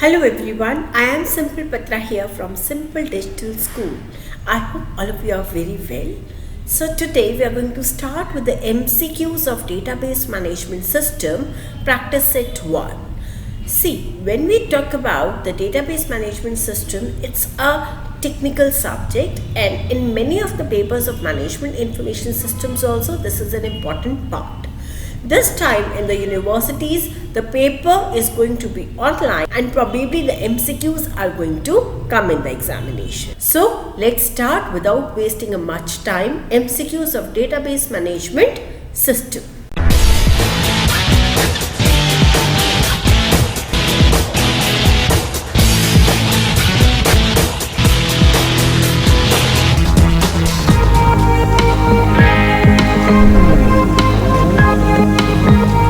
Hello everyone, I am Simple Patra here from Simple Digital School. I hope all of you are very well. So today we are going to start with the MCQs of Database Management System, Practice Set 1. See, when we talk about the database management system, it's a technical subject, and in many of the papers of management information systems also, this is an important part. This time in the universities, the paper is going to be online and probably the MCQs are going to come in the examination. So let's start without wasting much time. MCQs of Database Management System.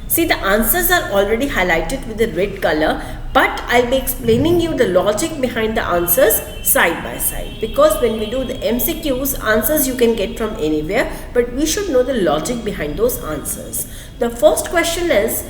See, the answers are already highlighted with the red color, but I'll be explaining you the logic behind the answers side by side, because when we do the MCQs, answers you can get from anywhere, but we should know the logic behind those answers. The first question is,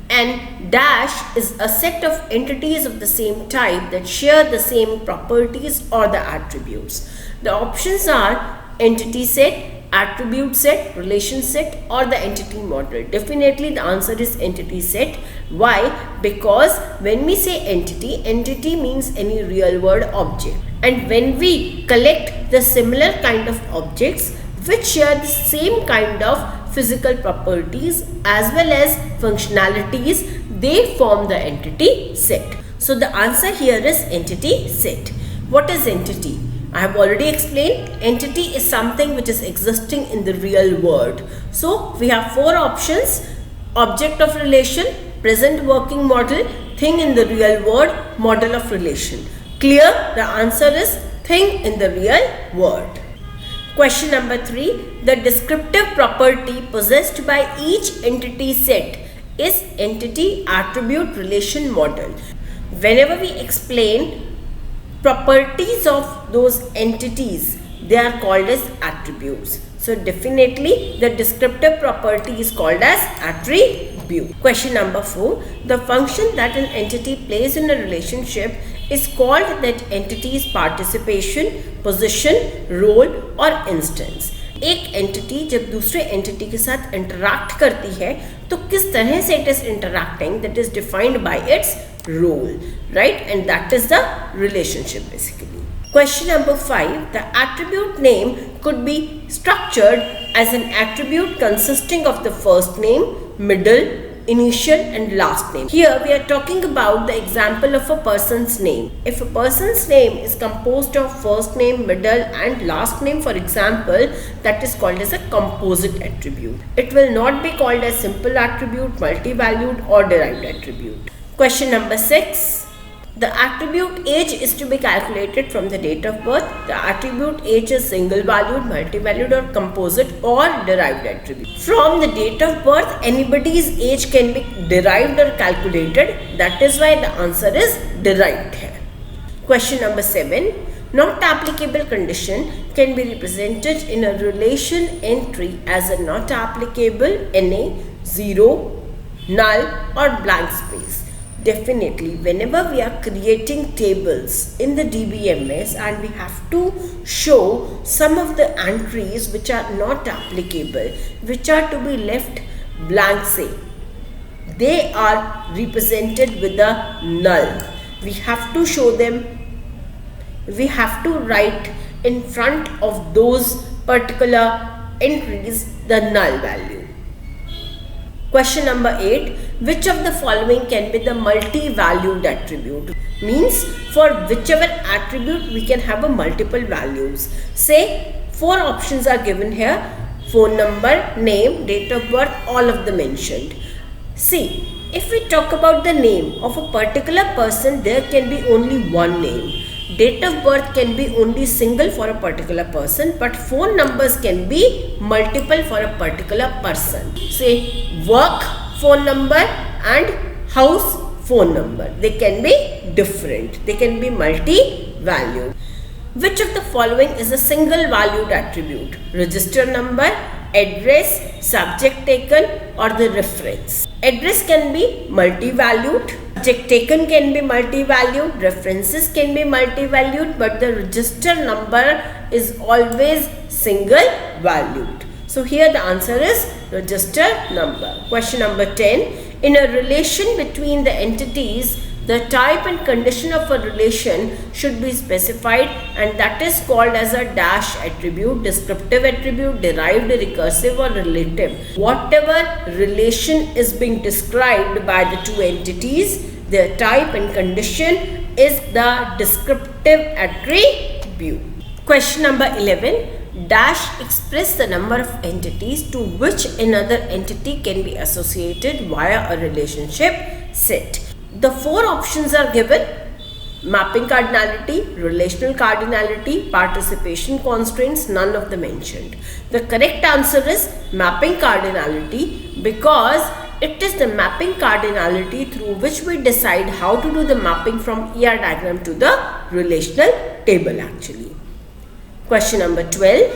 and dash is a set of entities of the same type that share the same properties or the attributes. The options are entity set, attribute set, relation set, or the entity model. Definitely the answer is entity set. Why? Because when we say entity, entity means any real world object, and when we collect the similar kind of objects which share the same kind of physical properties as well as functionalities, they form the entity set. So the answer here is entity set. What is entity? I have already explained, entity is something which is existing in the real world. So we have four options: object of relation, present working model, thing in the real world, model of relation. Clear? The answer is thing in the real world. Question number 3. The descriptive property possessed by each entity set is entity, attribute, relation, model. Whenever we explain properties of those entities, they are called as attributes. So definitely the descriptive property is called as attribute. Question number 4. The function that an entity plays in a relationship is called that entity's participation, position, role or instance. एक entity जब दूसरे entity के साथ interact करती है तो किस तरह से it is interacting, that is defined by it's role, right? And that is the relationship basically. Question number 5. The attribute name could be structured as an attribute consisting of the first name, middle, initial and last name. Here we are talking about the example of a person's name. If a person's name is composed of first name, middle and last name, for example, that is called as a composite attribute. It will not be called as simple attribute, multi-valued or derived attribute. Question number 6. The attribute age is to be calculated from the date of birth. The attribute age is single valued, multi-valued or composite or derived attribute. From the date of birth, anybody's age can be derived or calculated. That is why the answer is derived here. Question number 7. Not applicable condition can be represented in a relation entry as a not applicable, NA, 0, null or blank space. Definitely, whenever we are creating tables in the DBMS and we have to show some of the entries which are not applicable, which are to be left blank, say, they are represented with a null. We have to show them, we have to write in front of those particular entries the null value. Question number 8. Which of the following can be the multi-valued attribute? Means for whichever attribute we can have a multiple values. Say 4 options are given here: phone number, name, date of birth, all of them mentioned. See, if we talk about the name of a particular person, there can be only one name. Date of birth can be only single for a particular person, but phone numbers can be multiple for a particular person. Say work phone number and house phone number. They can be different. They can be multi-valued. Which of the following is a single valued attribute? Register number, address, subject taken or the reference. Address can be multi-valued, object taken can be multi-valued, references can be multi-valued, but the register number is always single-valued. So here the answer is register number. Question number 10. In a relation between the entities, the type and condition of a relation should be specified, and that is called as a dash attribute, descriptive attribute, derived, recursive or relative. Whatever relation is being described by the two entities, their type and condition is the descriptive attribute. Question number 11. Dash express the number of entities to which another entity can be associated via a relationship set. The four options are given: mapping cardinality, relational cardinality, participation constraints, none of them mentioned. The correct answer is mapping cardinality, because it is the mapping cardinality through which we decide how to do the mapping from ER diagram to the relational table actually. Question number 12.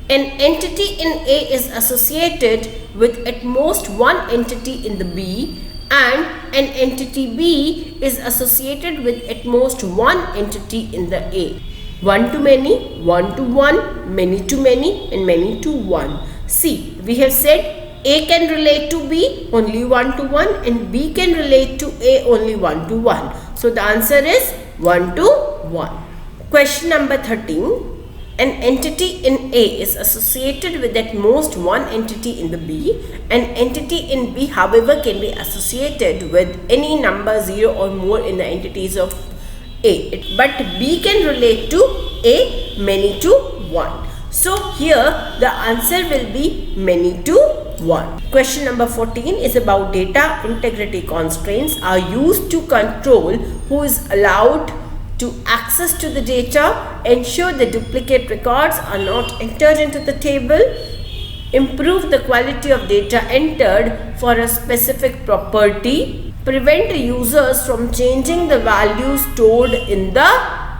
An entity in A is associated with at most one entity in the B, and an entity B is associated with at most one entity in the A. One to many, one to one, many to many, and many to one. See, we have said A can relate to B only one to one, and B can relate to A only one to one. So the answer is 1 to 1. Question number 13. An entity in A is associated with at most one entity in the B. An entity in B, however, can be associated with any number 0 or more in the entities of A. But B can relate to A many to 1. So here the answer will be many to 1. Question number 14 is about data integrity constraints are used to control who is allowed to access to the data, ensure the duplicate records are not entered into the table, improve the quality of data entered for a specific property, prevent users from changing the values stored in the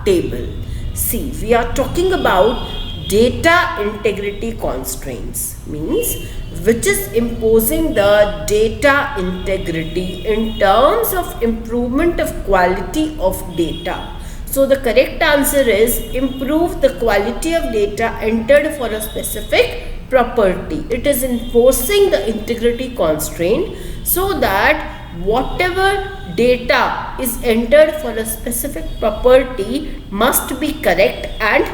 table. See, we are talking about data integrity constraints, means which is imposing the data integrity in terms of improvement of quality of data. So the correct answer is improve the quality of data entered for a specific property. It is enforcing the integrity constraint so that whatever data is entered for a specific property must be correct and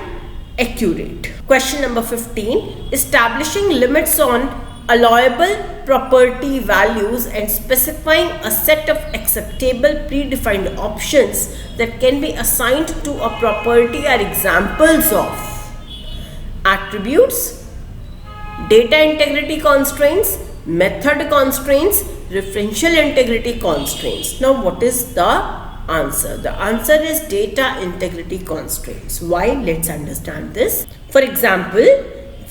accurate. Question number 15. Establishing limits on allowable property values and specifying a set of acceptable predefined options that can be assigned to a property are examples of attributes, data integrity constraints, method constraints, referential integrity constraints. Now what is the answer? The answer is data integrity constraints. Why? Let's understand this. For example,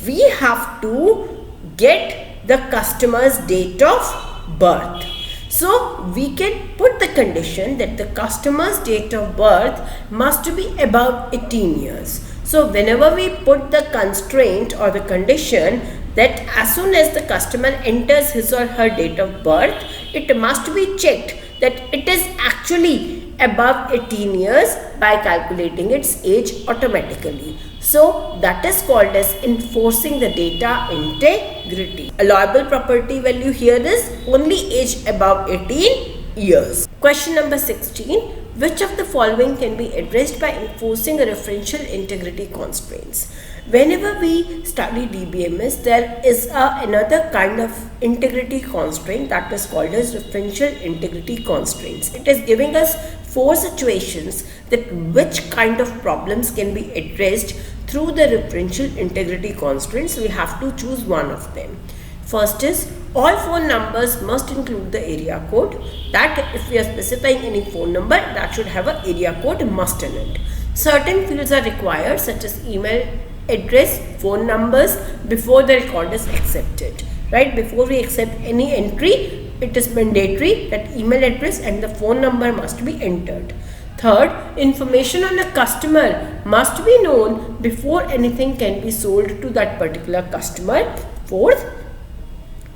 we have to get the customer's date of birth. So we can put the condition that the customer's date of birth must be above 18 years. So whenever we put the constraint or the condition that as soon as the customer enters his or her date of birth, it must be checked that it is actually above 18 years by calculating its age automatically. So that is called as enforcing the data integrity. Allowable property value here is only age above 18 years. Question number 16. Which of the following can be addressed by enforcing a referential integrity constraints? Whenever we study DBMS, there is another kind of integrity constraint that is called as referential integrity constraints. It is giving us 4 situations that which kind of problems can be addressed through the referential integrity constraints. We have to choose one of them. First is all phone numbers must include the area code. That if we are specifying any phone number, that should have an area code must in it. Certain fields are required such as email address, phone numbers before the record is accepted. Right? Before we accept any entry, it is mandatory that email address and the phone number must be entered. Third, information on a customer must be known before anything can be sold to that particular customer. Fourth,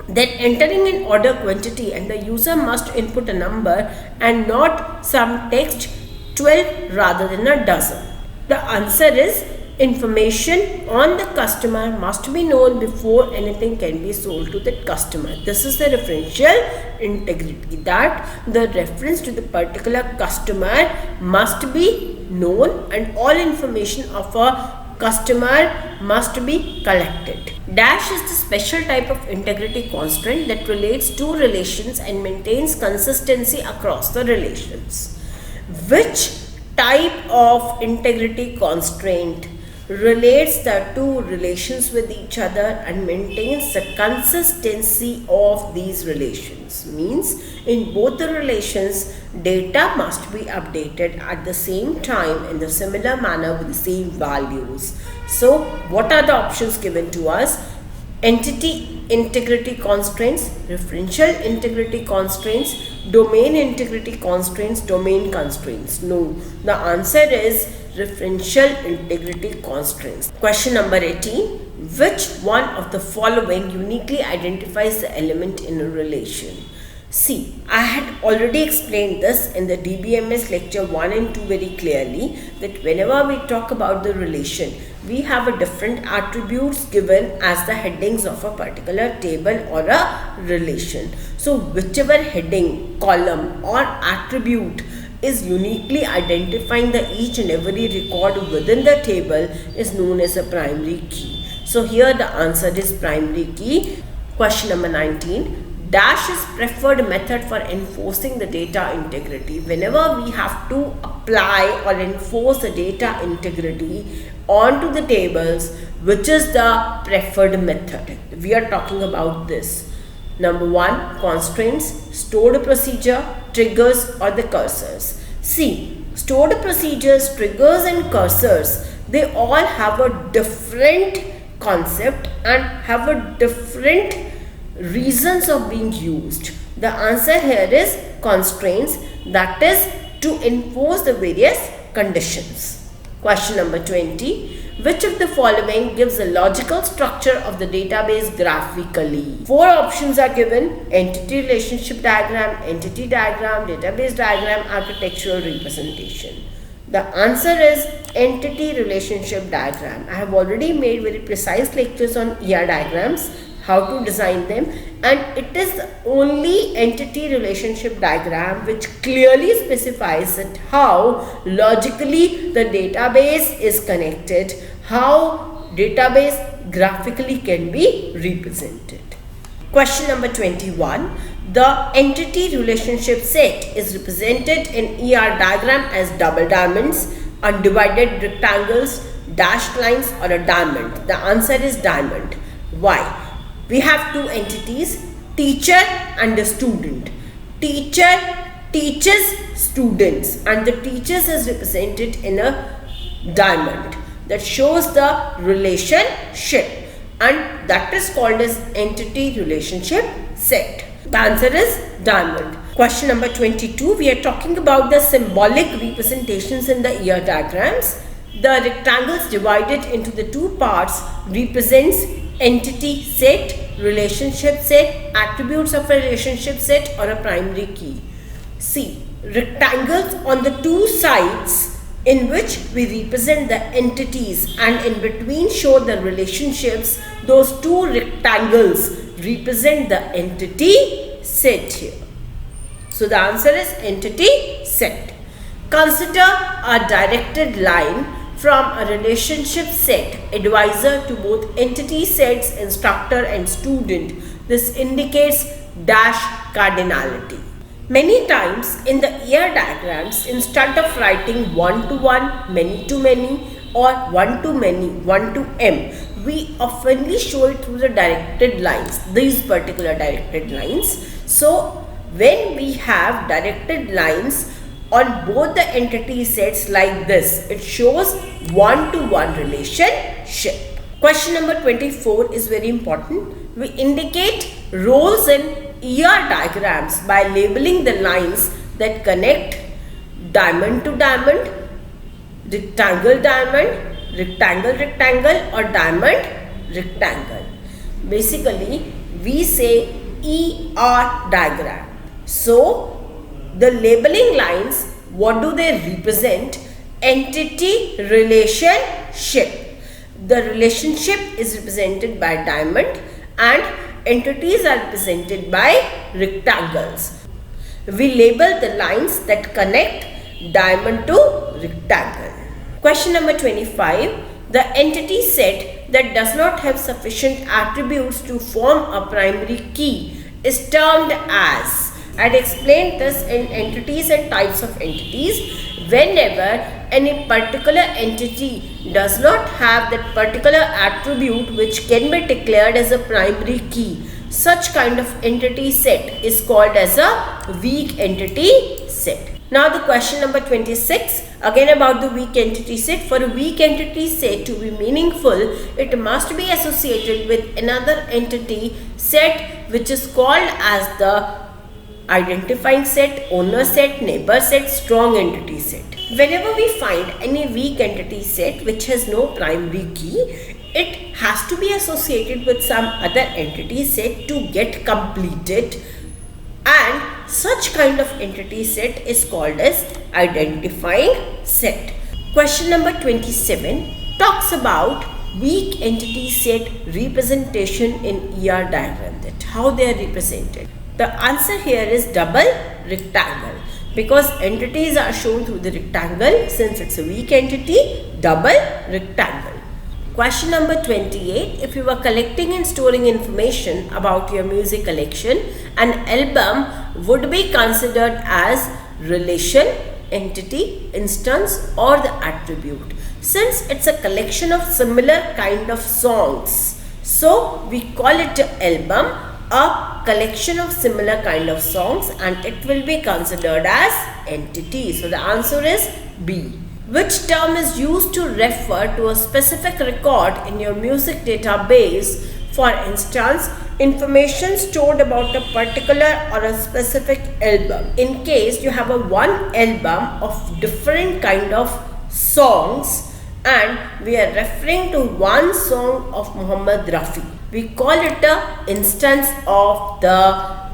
Then entering an order quantity, and the user must input a number and not some text, 12 rather than a dozen. The answer is information on the customer must be known before anything can be sold to that customer. This is the referential integrity, that the reference to the particular customer must be known and all information of a customer must be collected. Dash is the special type of integrity constraint that relates to relations and maintains consistency across the relations. Which type of integrity constraint relates the two relations with each other and maintains the consistency of these relations? Means in both the relations, data must be updated at the same time in the similar manner with the same values. So what are the options given to us? Entity integrity constraints, referential integrity constraints, domain integrity constraints, domain constraints. No, the answer is referential integrity constraints. Question number 18. Which one of the following uniquely identifies the element in a relation? See, I had already explained this in the DBMS lecture 1 and 2 very clearly, that whenever we talk about the relation, we have a different attributes given as the headings of a particular table or a relation. So whichever heading, column or attribute is uniquely identifying the each and every record within the table is known as a primary key. So here the answer is primary key. Question number 19. Dash is preferred method for enforcing the data integrity. Whenever we have to apply or enforce the data integrity onto the tables, which is the preferred method? We are talking about this. Number 1, constraints, stored procedure, triggers or the cursors. See, stored procedures, triggers and cursors, they all have a different concept and have a different reasons of being used. The answer here is constraints, that is to enforce the various conditions. Question number 20. Which of the following gives a logical structure of the database graphically? 4 options are given: entity relationship diagram, entity diagram, database diagram, architectural representation. The answer is entity relationship diagram. I have already made very precise lectures on ER diagrams, how to design them, and it is the only entity relationship diagram which clearly specifies that how logically the database is connected, how database graphically can be represented. Question number 21. The entity relationship set is represented in ER diagram as double diamonds, undivided rectangles, dashed lines or a diamond. The answer is diamond. Why? We have two entities, teacher and a student. Teacher teaches students and the teachers is represented in a diamond that shows the relationship, and that is called as entity relationship set. The answer is diamond. Question number 22. We are talking about the symbolic representations in the ER diagrams. The rectangles divided into the two parts represents entity set, relationship set, attributes of a relationship set or a primary key. See, rectangles on the two sides in which we represent the entities and in between show the relationships, those two rectangles represent the entity set here. So the answer is entity set. Consider a directed line from a relationship set advisor to both entity sets, instructor and student. This indicates dash cardinality. Many times in the ER diagrams, instead of writing one to one, many to many or one to many, one to m, we oftenly show it through the directed lines, these particular directed lines. So when we have directed lines on both the entity sets like this, it shows one-to-one relationship. Question number 24 is very important. We indicate roles in ER diagrams by labeling the lines that connect diamond to diamond, rectangle diamond, rectangle rectangle or diamond rectangle. Basically, we say ER diagram. So the labeling lines, what do they represent? Entity relationship. The relationship is represented by diamond and entities are represented by rectangles. We label the lines that connect diamond to rectangle. Question number 25. The entity set that does not have sufficient attributes to form a primary key is termed as. I had explained this in entities and types of entities. Whenever any particular entity does not have that particular attribute which can be declared as a primary key, such kind of entity set is called as a weak entity set. Now the question number 26, again about the weak entity set. For a weak entity set to be meaningful, it must be associated with another entity set which is called as the identifying set, owner set, neighbor set, strong entity set. Whenever we find any weak entity set which has no primary key, it has to be associated with some other entity set to get completed, and such kind of entity set is called as identifying set. Question number 27 talks about weak entity set representation in ER diagram, that how they are represented. The answer here is double rectangle, because entities are shown through the rectangle. Since it's a weak entity, double rectangle. Question number 28. If you are collecting and storing information about your music collection, an album would be considered as relation, entity, instance or the attribute. Since it's a collection of similar kind of songs, so we call it an album, a collection of similar kind of songs, and it will be considered as entity. So the answer is B. Which term is used to refer to a specific record in your music database? For instance, information stored about a particular or a specific album. In case you have a one album of different kind of songs and we are referring to one song of Muhammad Rafi, we call it a instance of the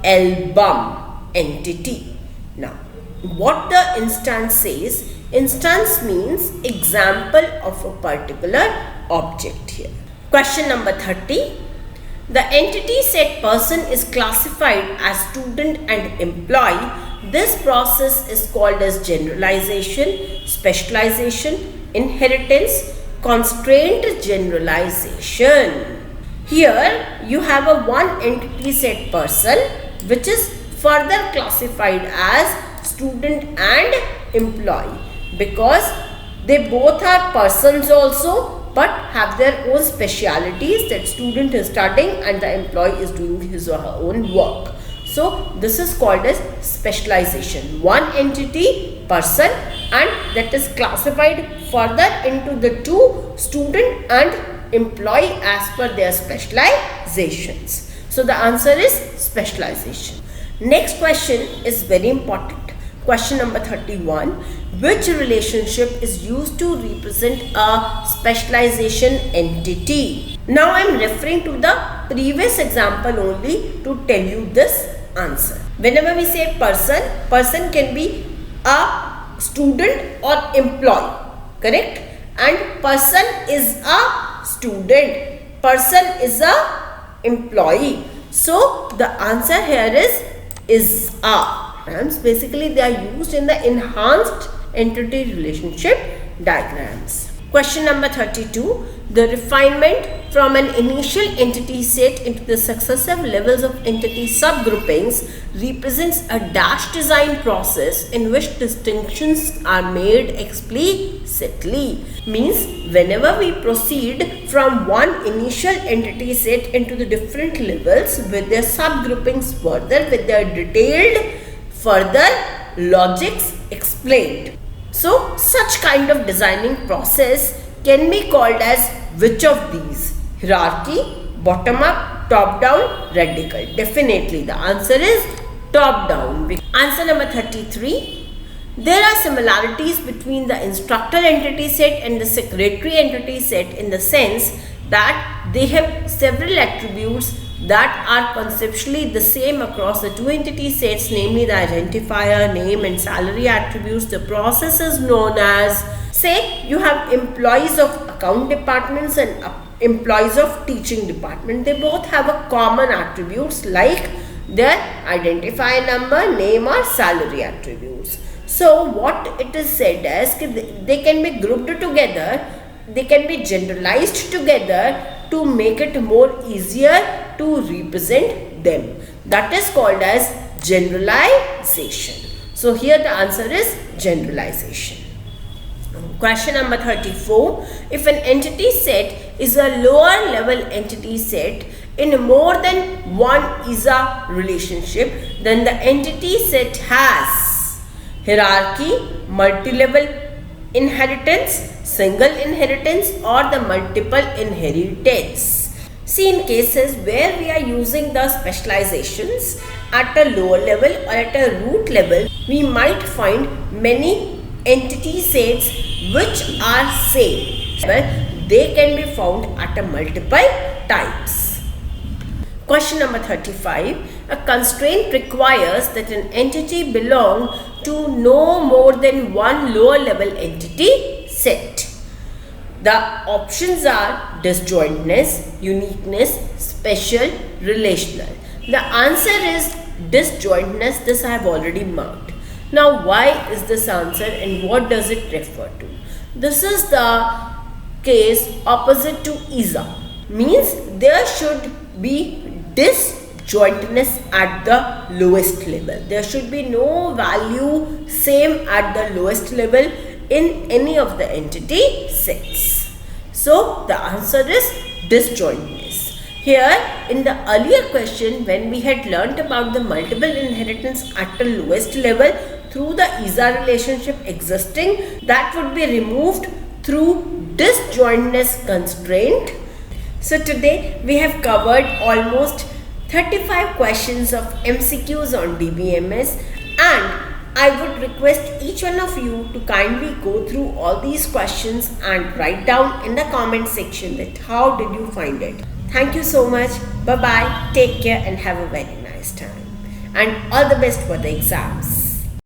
album entity. Now, what the instance says, instance means example of a particular object here. Question number 30. The entity set person is classified as student and employee. This process is called as generalization, specialization, inheritance, constraint generalization. Here you have a one entity set person which is further classified as student and employee, because they both are persons also but have their own specialities, that student is studying and the employee is doing his or her own work. So this is called as specialization. One entity person and that is classified further into the two, student and employee, as per their specializations. So the answer is specialization. Next question is very important. Question number 31. Which relationship is used to represent a specialization entity? Now I am referring to the previous example only to tell you this answer. Whenever we say person, person can be a student or employee, correct? And person is a student, person is a employee. So the answer here is a. Diagrams. Basically, they are used in the enhanced entity relationship diagrams. Question number 32. The refinement from an initial entity set into the successive levels of entity subgroupings represents a dash design process in which distinctions are made explicitly. Means whenever we proceed from one initial entity set into the different levels with their subgroupings further, with their detailed further logics explained. So such kind of designing process can be called as which of these? Hierarchy, bottom up, top down, radical. Definitely the answer is top down. Answer number 33. There are similarities between the instructor entity set and the secretary entity set in the sense that they have several attributes that are conceptually the same across the two entity sets, namely the identifier, name and salary attributes. The process is known as, say you have employees of account departments and employees of teaching department. They both have a common attributes like their identifier number, name or salary attributes. So what it is said as, they can be grouped together, they can be generalized together to make it more easier to represent them. That is called as generalization. So here the answer is generalization. Question number 34. If an entity set is a lower level entity set in more than one ISA relationship, then the entity set has hierarchy, multi-level inheritance, single inheritance or the multiple inheritance. See, in cases where we are using the specializations at a lower level or at a root level, we might find many entity sets which are same, but they can be found at a multiple types. Question number 35. A constraint requires that an entity belong to no more than one lower level entity set. The options are disjointness, uniqueness, special, relational. The answer is disjointness. This I have already marked. Now why is this answer and what does it refer to? This is the case opposite to ISA. Means there should be disjointness at the lowest level. There should be no value same at the lowest level in any of the entity sets. So the answer is disjointness. Here in the earlier question, when we had learnt about the multiple inheritance at the lowest level through the ISA relationship existing, that would be removed through disjointness constraint. So today we have covered almost 35 questions of MCQs on DBMS, and I would request each one of you to kindly go through all these questions and write down in the comment section that how did you find it. Thank you so much. Bye bye. Take care and have a very nice time. And all the best for the exams.